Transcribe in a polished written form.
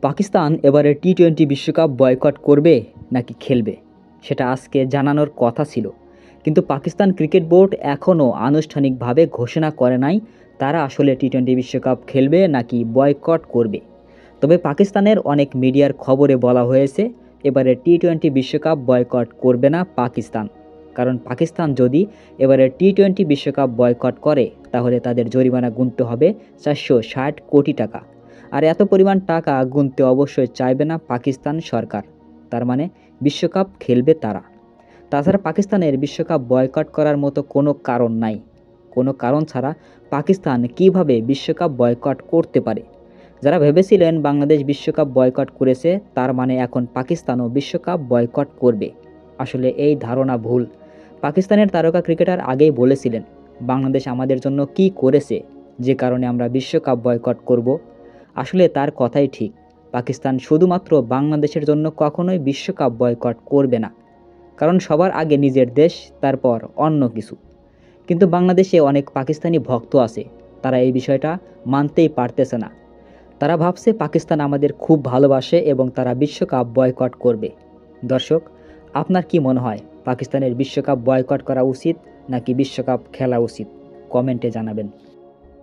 পাকিস্তান এবারে টি-20 বিশ্বকাপ বয়কট করবে নাকি খেলবে সেটা আজকে জানানোর কথা ছিল, কিন্তু পাকিস্তান ক্রিকেট বোর্ড এখনও আনুষ্ঠানিকভাবে ঘোষণা করে নাই তারা আসলে টি-20 বিশ্বকাপ খেলবে নাকি বয়কট করবে। তবে পাকিস্তানের অনেক মিডিয়ার খবরে বলা হয়েছে এবারে টি-20 বিশ্বকাপ বয়কট করবে না পাকিস্তান, কারণ পাকিস্তান যদি এবারে টি-20 বিশ্বকাপ বয়কট করে তাহলে তাদের জরিমানা গুনতে হবে 460 কোটি টাকা। আর এত পরিমাণ টাকা গুনতে অবশ্যই চাইবে না পাকিস্তান সরকার, তার মানে বিশ্বকাপ খেলবে তারা। তাছাড়া পাকিস্তানের বিশ্বকাপ বয়কট করার মতো কোনো কারণ নাই। কোনো কারণ ছাড়া পাকিস্তান কিভাবে বিশ্বকাপ বয়কট করতে পারে? যারা ভেবেছিলেন বাংলাদেশ বিশ্বকাপ বয়কট করেছে তার মানে এখন পাকিস্তানও বিশ্বকাপ বয়কট করবে, আসলে এই ধারণা ভুল। পাকিস্তানের তারকা ক্রিকেটার আগেই বলেছিলেন বাংলাদেশ আমাদের জন্য কি করেছে যে কারণে আমরা বিশ্বকাপ বয়কট করব। আসলে তার কথাই ঠিক, পাকিস্তান শুধুমাত্র বাংলাদেশের জন্য কখনোই বিশ্বকাপ বয়কট করবে না, কারণ সবার আগে নিজের দেশ, তারপর অন্য কিছু। কিন্তু বাংলাদেশে অনেক পাকিস্তানি ভক্ত আছে, তারা এই বিষয়টা মানতেই পারতেছে না। তারা ভাবছে পাকিস্তান আমাদের খুব ভালোবাসে এবং তারা বিশ্বকাপ বয়কট করবে। দর্শক, আপনার কি মনে হয় পাকিস্তানের বিশ্বকাপ বয়কট করা উচিত নাকি বিশ্বকাপ খেলা উচিত? কমেন্টে জানাবেন।